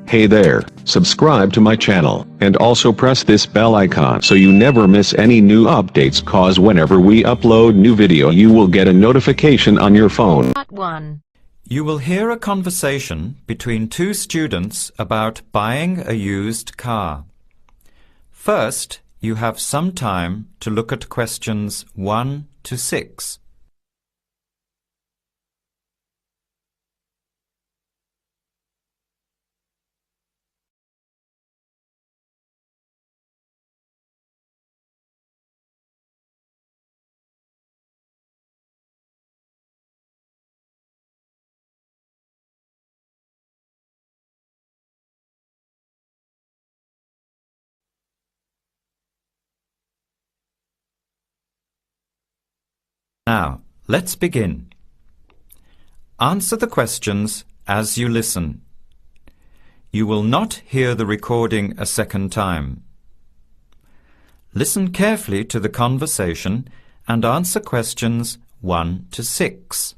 Hey there, subscribe to my channel, and also press this bell icon so you never miss any new updates, cause whenever we upload new video you will get a notification on your phone. Part 1. You will hear a conversation between two students about buying a used car. First, you have some time to look at questions 1 to 6. Now, let's begin. Answer the questions as you listen. You will not hear the recording a second time. Listen carefully to the conversation and answer questions 1 to 6.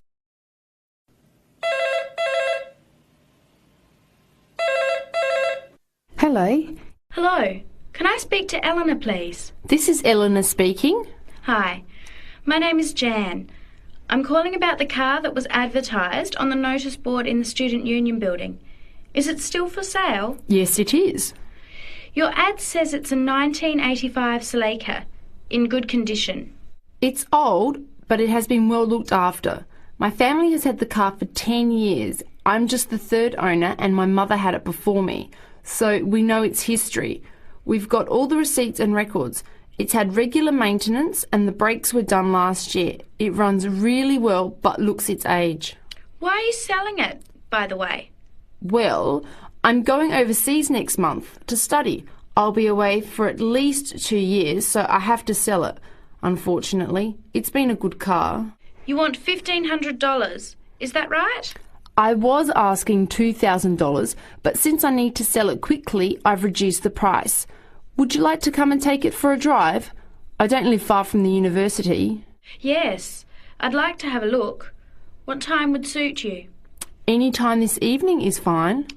Hello, Hello. Can I speak to Eleanor, please? this is Eleanor speaking. Hi. My name is Jan. I'm calling about the car that was advertised on the notice board in the Student Union building. Is it still for sale? Yes, it is. Your ad says it's a 1985 Celica, in good condition. It's old, but it has been well looked after. My family has had the car for 10 years. I'm just the third owner and my mother had it before me, so we know its history. We've got all the receipts and records. It's had regular maintenance and the brakes were done last year. It runs really well but looks its age. Why are you selling it, by the way? Well, I'm going overseas next month to study. I'll be away for at least 2 years, so I have to sell it. Unfortunately, it's been a good car. You want $1,500, is that right? I was asking $2,000, but since I need to sell it quickly, I've reduced the price. Would you like to come and take it for a drive? I don't live far from the university. Yes, I'd like to have a look. What time would suit you? Any time this evening is fine.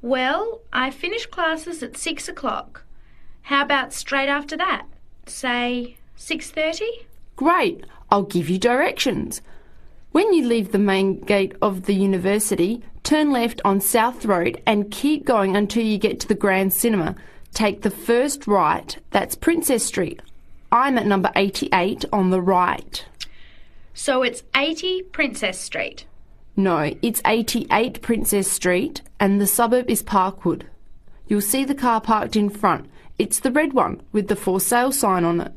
Well, I finish classes at 6 o'clock. How about straight after that? Say 6:30? Great, I'll give you directions. When you leave the main gate of the university, turn left on South Road and keep going until you get to the Grand Cinema. Take the first right, that's Princess Street. I'm at number 88 on the right. So it's 80 Princess Street. No, it's 88 Princess Street and the suburb is Parkwood. You'll see the car parked in front. It's the red one with the for sale sign on it.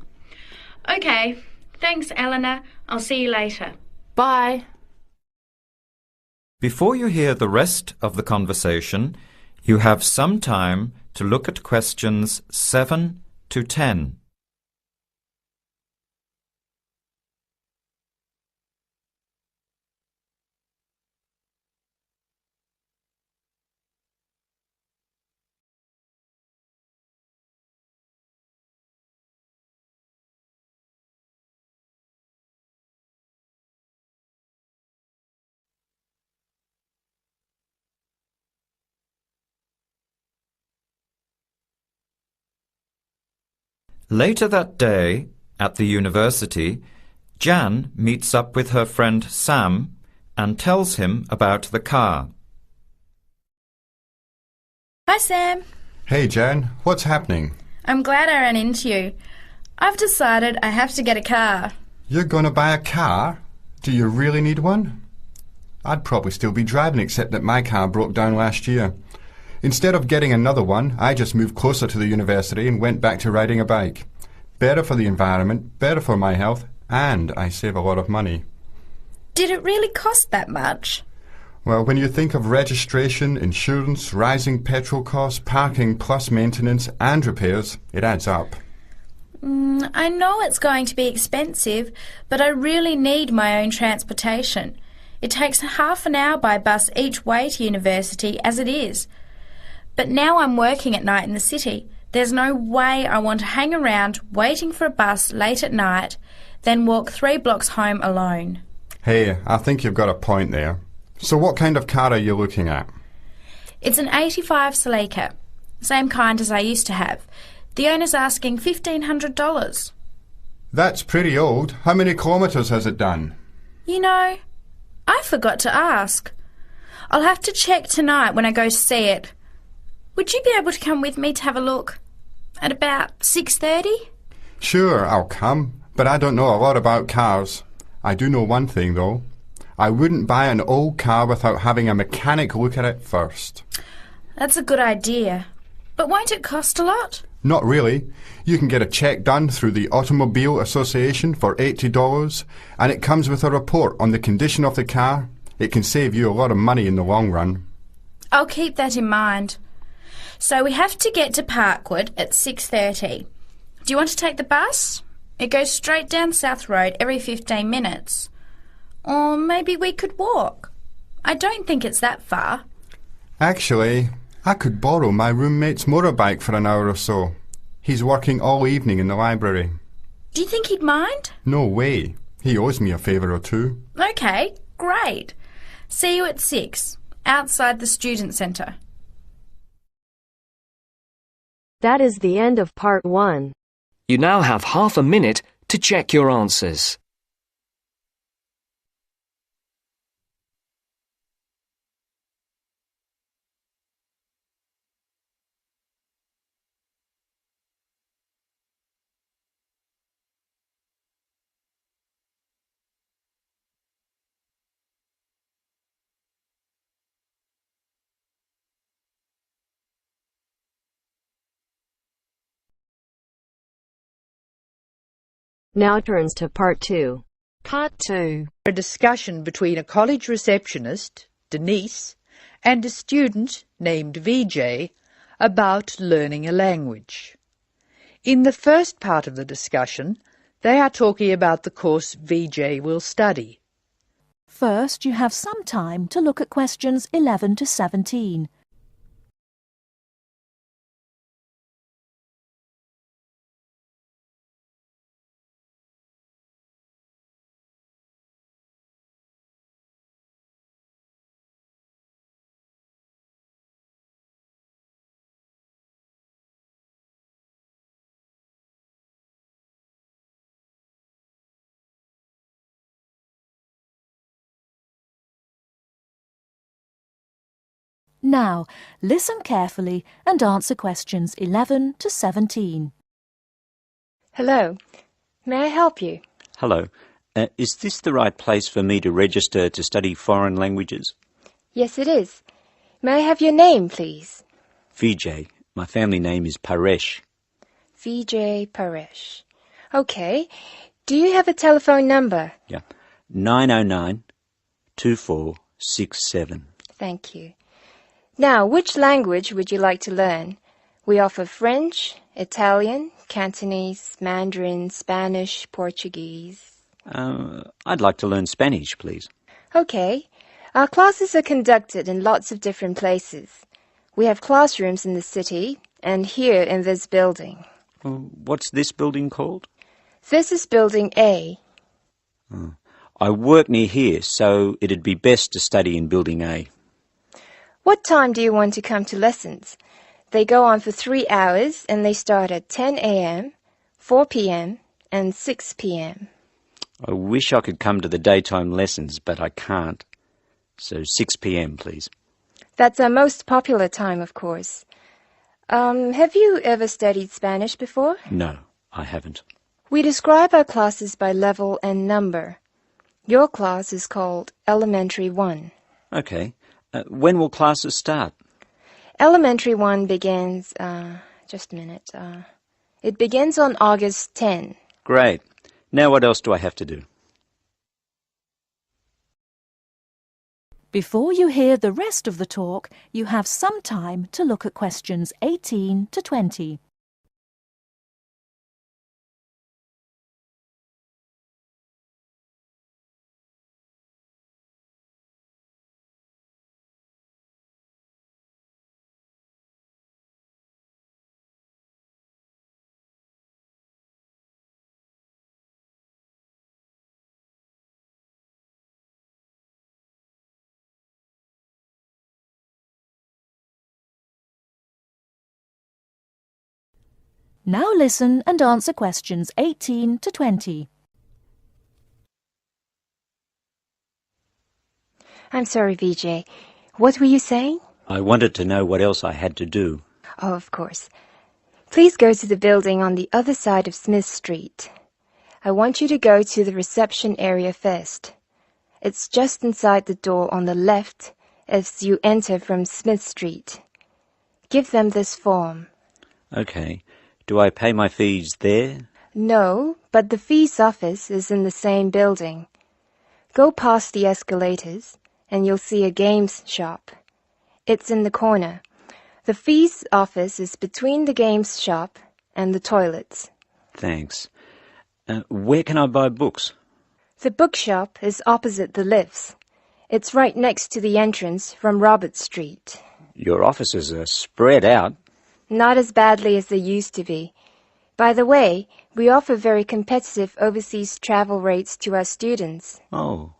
Okay, thanks Eleanor. I'll see you later. Bye. Before you hear the rest of the conversation, you have some time to look at questions 7 to 10. Later that day, at the university, Jan meets up with her friend Sam and tells him about the car. Hi, Sam. Hey, Jan. What's happening? I'm glad I ran into you. I've decided I have to get a car. You're going to buy a car? Do you really need one? I'd probably still be driving, except that my car broke down last year. Instead of getting another one, I just moved closer to the university and went back to riding a bike. Better for the environment, better for my health, and I save a lot of money. Did it really cost that much? Well, when you think of registration, insurance, rising petrol costs, parking plus maintenance and repairs, it adds up. I know it's going to be expensive, but I really need my own transportation. It takes half an hour by bus each way to university as it is. But now I'm working at night in the city. There's no way I want to hang around waiting for a bus late at night, then walk 3 blocks home alone. Hey, I think you've got a point there. So what kind of car are you looking at? It's an 85 Celica, same kind as I used to have. The owner's asking $1,500. That's pretty old. How many kilometres has it done? You know, I forgot to ask. I'll have to check tonight when I go see it. Would you be able to come with me to have a look? At about 6:30? Sure, I'll come, but I don't know a lot about cars. I do know one thing, though. I wouldn't buy an old car without having a mechanic look at it first. That's a good idea. But won't it cost a lot? Not really. You can get a check done through the Automobile Association for $80, and it comes with a report on the condition of the car. It can save you a lot of money in the long run. I'll keep that in mind. So we have to get to Parkwood at 6:30. Do you want to take the bus? It goes straight down South Road every 15 minutes. Or maybe we could walk. I don't think it's that far. Actually, I could borrow my roommate's motorbike for an hour or so. He's working all evening in the library. Do you think he'd mind? No way. He owes me a favour or two. Okay, great. See you at 6, outside the student centre. That is the end of part 1. You now have half a minute to check your answers. Now turns to part 2. Part 2. A discussion between a college receptionist, Denise, and a student named VJ about learning a language. In the first part of the discussion, they are talking about the course VJ will study. First, you have some time to look at questions 11 to 17. Now, listen carefully and answer questions 11 to 17. Hello. May I help you? Hello. Is this the right place for me to register to study foreign languages? Yes, it is. May I have your name, please? Vijay. My family name is Paresh. Vijay Paresh. Okay. Do you have a telephone number? Yeah. 909-2467. Thank you. Now, which language would you like to learn? We offer French, Italian, Cantonese, Mandarin, Spanish, Portuguese. I'd like to learn Spanish, please. Okay. Our classes are conducted in lots of different places. We have classrooms in the city and here in this building. What's this building called? This is Building A. I work near here, so it'd be best to study in Building A. What time do you want to come to lessons? They go on for 3 hours and they start at 10 a.m., 4 p.m. and 6 p.m. I wish I could come to the daytime lessons, but I can't. So 6 p.m, please. That's our most popular time, of course. Have you ever studied Spanish before? No, I haven't. We describe our classes by level and number. Your class is called Elementary 1. Okay. When will classes start? Elementary 1 begins, just a minute. It begins on August 10. Great. Now what else do I have to do? Before you hear the rest of the talk, you have some time to look at questions 18 to 20. Now listen and answer questions 18 to 20. I'm sorry, VJ. What were you saying? I wanted to know what else I had to do. Oh, of course. Please go to the building on the other side of Smith Street. I want you to go to the reception area first. It's just inside the door on the left as you enter from Smith Street. Give them this form. Okay. Do I pay my fees there? No, but the fees office is in the same building. Go past the escalators and you'll see a games shop. It's in the corner. The fees office is between the games shop and the toilets. Thanks. Where can I buy books? The bookshop is opposite the lifts. It's right next to the entrance from Robert Street. Your offices are spread out. Not as badly as they used to be. By the way, we offer very competitive overseas travel rates to our students. Oh,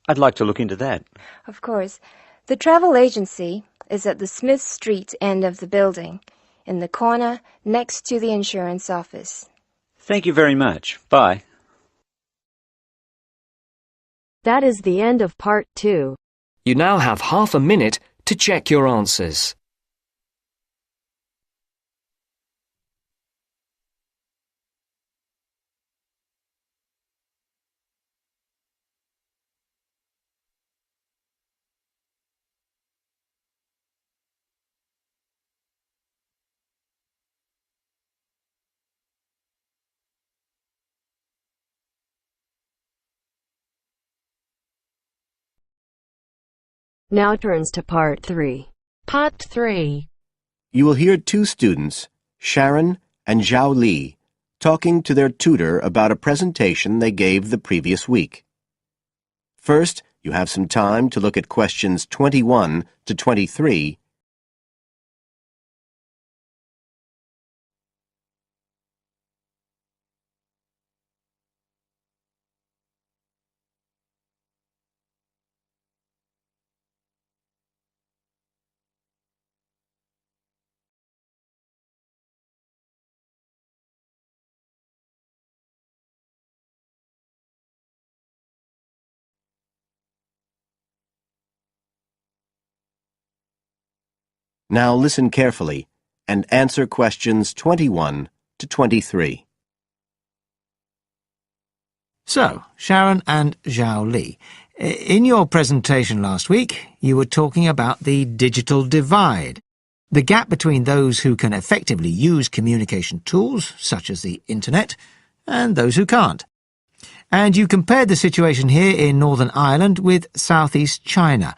I'd like to look into that. Of course. The travel agency is at the Smith Street end of the building, in the corner next to the insurance office. Thank you very much. Bye. That is the end of part 2. You now have half a minute to check your answers. Now turns to part 3. Part 3. You will hear two students, Sharon and Zhao Li, talking to their tutor about a presentation they gave the previous week. First, you have some time to look at questions 21 to 23. Now listen carefully and answer questions 21 to 23. So, Sharon and Zhao Li, in your presentation last week, you were talking about the digital divide, the gap between those who can effectively use communication tools, such as the internet, and those who can't. And you compared the situation here in Northern Ireland with Southeast China.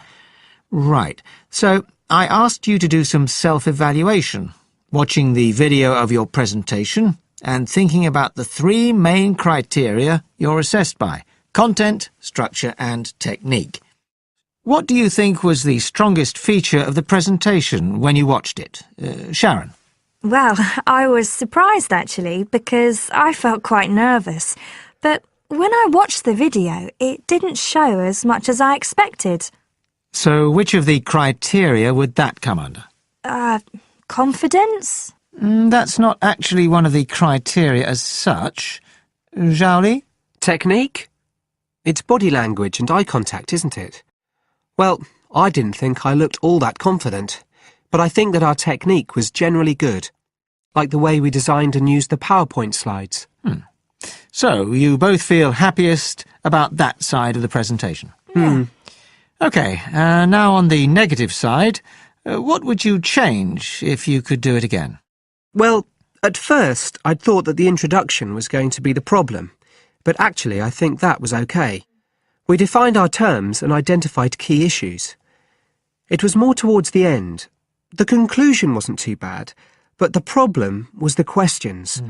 Right. So, I asked you to do some self-evaluation, watching the video of your presentation and thinking about the 3 main criteria you're assessed by: content, structure and technique. What do you think was the strongest feature of the presentation when you watched it? Sharon? Well, I was surprised actually, because I felt quite nervous. But when I watched the video, it didn't show as much as I expected. So which of the criteria would that come under? Confidence? That's not actually one of the criteria as such. Zhao Li? Technique? It's body language and eye contact, isn't it? Well, I didn't think I looked all that confident, but I think that our technique was generally good, like the way we designed and used the PowerPoint slides. So, you both feel happiest about that side of the presentation? Yeah. OK, now on the negative side, what would you change if you could do it again? Well, at first I'd thought that the introduction was going to be the problem, but actually I think that was OK. We defined our terms and identified key issues. It was more towards the end. The conclusion wasn't too bad, but the problem was the questions.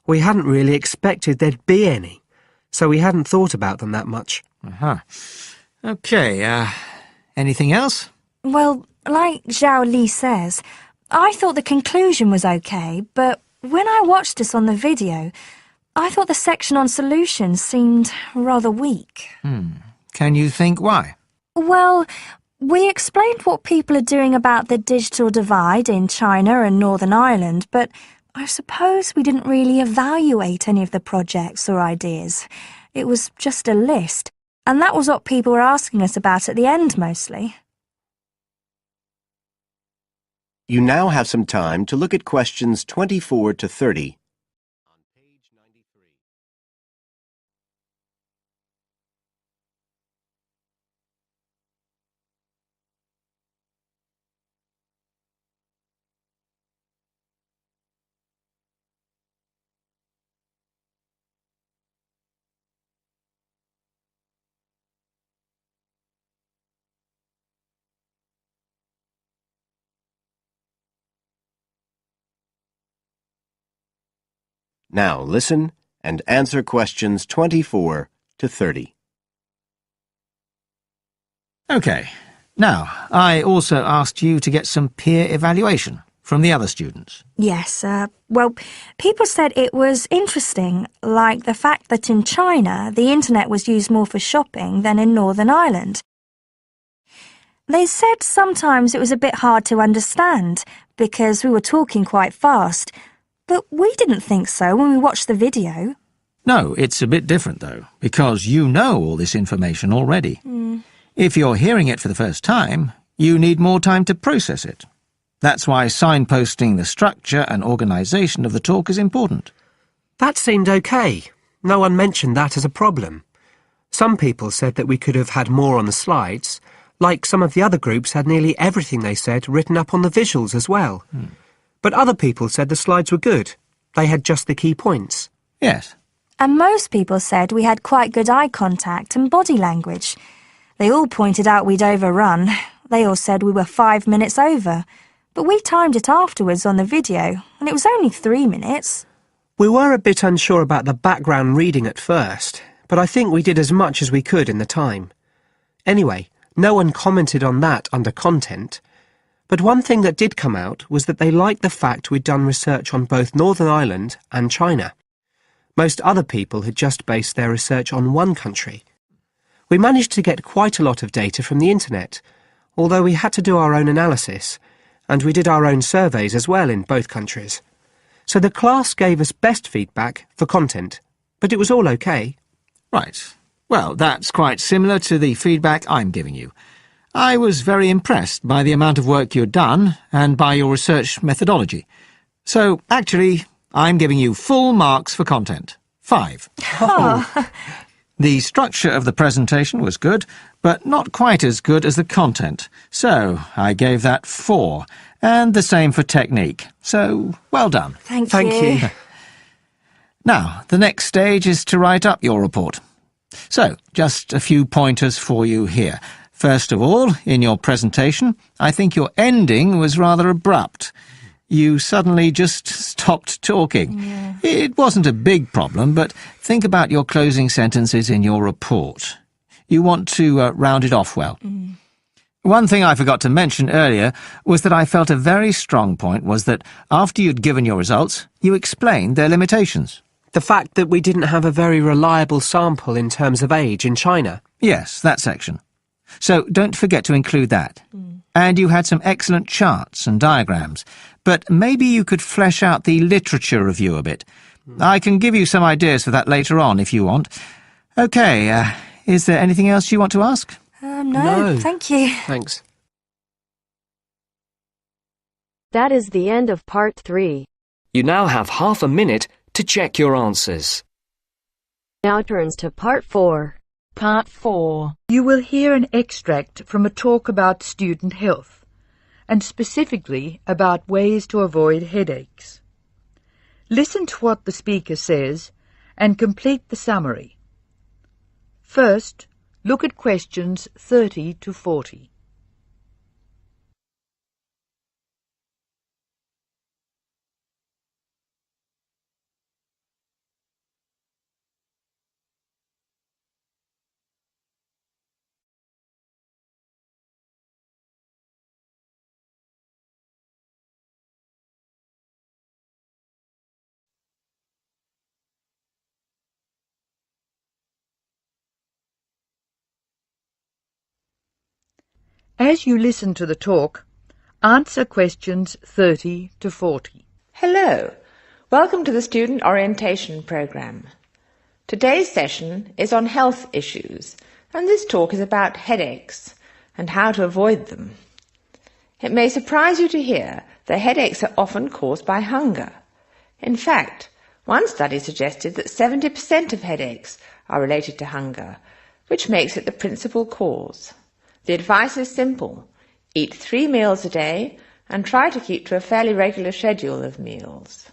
We hadn't really expected there'd be any, so we hadn't thought about them that much. OK, anything else? Well, like Zhao Li says, I thought the conclusion was okay, but when I watched this on the video, I thought the section on solutions seemed rather weak. Can you think why? Well, we explained what people are doing about the digital divide in China and Northern Ireland, but I suppose we didn't really evaluate any of the projects or ideas. It was just a list, and that was what people were asking us about at the end mostly. You now have some time to look at questions 24 to 30. Now listen and answer questions 24 to 30. OK. Now, I also asked you to get some peer evaluation from the other students. Yes, well, people said it was interesting, like the fact that in China the internet was used more for shopping than in Northern Ireland. They said sometimes it was a bit hard to understand because we were talking quite fast, but we didn't think so when we watched the video. No, it's a bit different, though, because you know all this information already. Mm. If you're hearing it for the first time, you need more time to process it. That's why signposting the structure and organisation of the talk is important. That seemed OK. No one mentioned that as a problem. Some people said that we could have had more on the slides, like some of the other groups had nearly everything they said written up on the visuals as well. But other people said the slides were good. They had just the key points. Yes. And most people said we had quite good eye contact and body language. They all pointed out we'd overrun. They all said we were 5 minutes over. But we timed it afterwards on the video, and it was only 3 minutes. We were a bit unsure about the background reading at first, but I think we did as much as we could in the time. Anyway, no one commented on that under content. But one thing that did come out was that they liked the fact we'd done research on both Northern Ireland and China. Most other people had just based their research on one country. We managed to get quite a lot of data from the internet, although we had to do our own analysis, and we did our own surveys as well in both countries. So the class gave us best feedback for content, but it was all OK. Right. Well, that's quite similar to the feedback I'm giving you. I was very impressed by the amount of work you'd done and by your research methodology. So, actually, I'm giving you full marks for content. 5. Oh. The structure of the presentation was good, but not quite as good as the content. So, I gave that 4. And the same for technique. So, well done. Thank you. Now, the next stage is to write up your report. So, just a few pointers for you here. First of all, in your presentation, I think your ending was rather abrupt. You suddenly just stopped talking. Yeah. It wasn't a big problem, but think about your closing sentences in your report. You want to round it off well. One thing I forgot to mention earlier was that I felt a very strong point was that after you'd given your results, you explained their limitations. The fact that we didn't have a very reliable sample in terms of age in China. Yes, that section. So don't forget to include that. And you had some excellent charts and diagrams, but maybe you could flesh out the literature review a bit. I can give you some ideas for that later on if you want. OK, is there anything else you want to ask? No, thank you. Thanks. That is the end of part 3. You now have half a minute to check your answers. Now turns to part 4. Part 4. You will hear an extract from a talk about student health, and specifically about ways to avoid headaches. Listen to what the speaker says and complete the summary. First, look at questions 30 to 40. As you listen to the talk, answer questions 30 to 40. Hello, Welcome to the Student Orientation Programme. Today's session is on health issues, and this talk is about headaches and how to avoid them. It may surprise you to hear that headaches are often caused by hunger. In fact, one study suggested that 70% of headaches are related to hunger, which makes it the principal cause. The advice is simple. Eat 3 meals a day and try to keep to a fairly regular schedule of meals.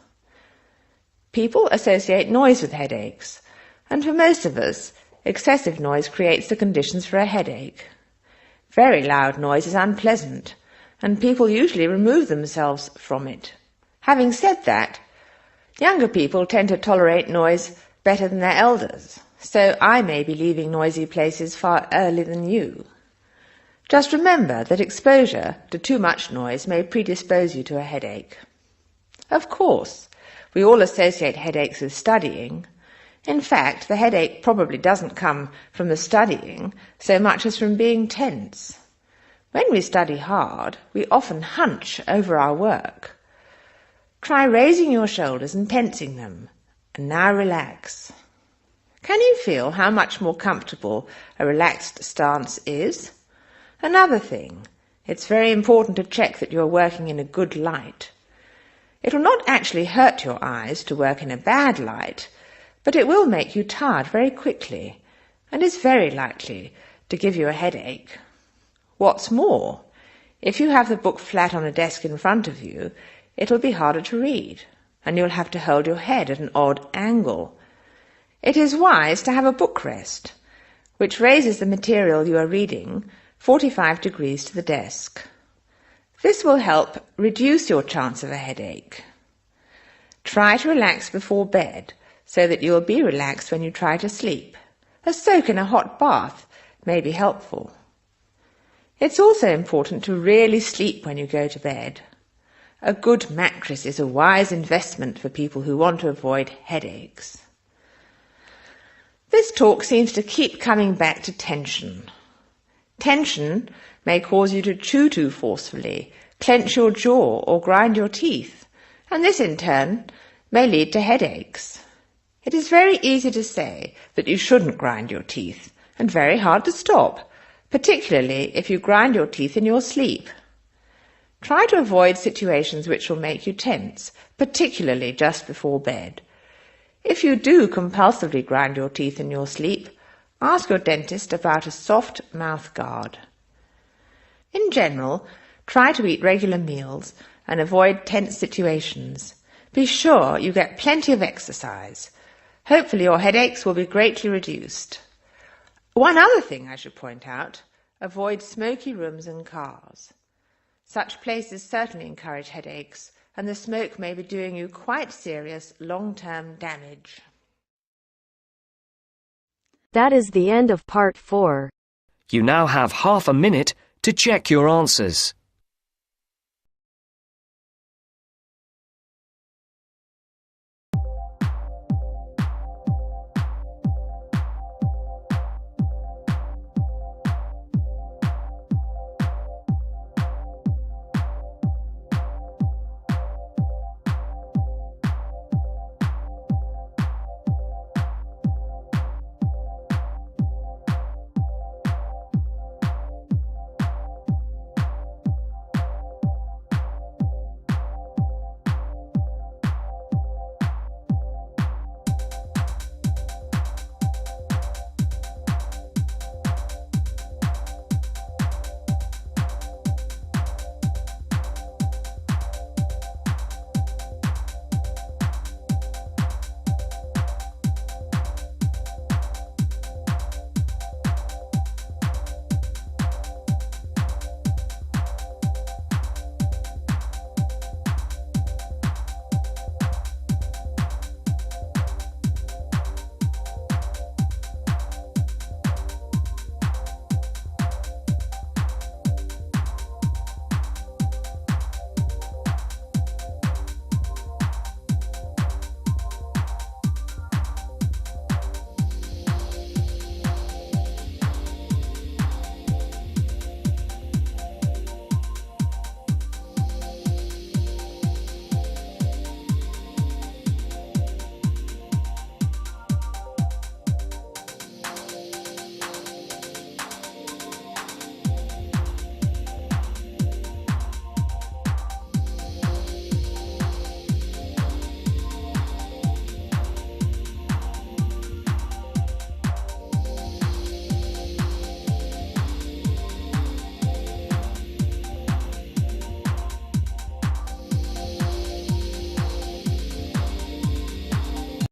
People associate noise with headaches, and for most of us, excessive noise creates the conditions for a headache. Very loud noise is unpleasant, and people usually remove themselves from it. Having said that, younger people tend to tolerate noise better than their elders, so I may be leaving noisy places far earlier than you. Just remember that exposure to too much noise may predispose you to a headache. Of course, we all associate headaches with studying. In fact, the headache probably doesn't come from the studying so much as from being tense. When we study hard, we often hunch over our work. Try raising your shoulders and tensing them, and now relax. Can you feel how much more comfortable a relaxed stance is? Another thing, it's very important to check that you are working in a good light. It will not actually hurt your eyes to work in a bad light, but it will make you tired very quickly and is very likely to give you a headache. What's more, if you have the book flat on a desk in front of you, it will be harder to read, and you'll have to hold your head at an odd angle. It is wise to have a book rest, which raises the material you are reading 45 degrees to the desk. This will help reduce your chance of a headache. Try to relax before bed so that you will be relaxed when you try to sleep. A soak in a hot bath may be helpful. It's also important to really sleep when you go to bed. A good mattress is a wise investment for people who want to avoid headaches. This talk seems to keep coming back to tension. Tension may cause you to chew too forcefully, clench your jaw or grind your teeth, and this in turn may lead to headaches. It is very easy to say that you shouldn't grind your teeth, and very hard to stop, particularly if you grind your teeth in your sleep. Try to avoid situations which will make you tense, particularly just before bed. If you do compulsively grind your teeth in your sleep, ask your dentist about a soft mouth guard. In general, try to eat regular meals and avoid tense situations. Be sure you get plenty of exercise. Hopefully your headaches will be greatly reduced. One other thing I should point out, avoid smoky rooms and cars. Such places certainly encourage headaches, and the smoke may be doing you quite serious long-term damage. That is the end of part 4. You now have half a minute to check your answers.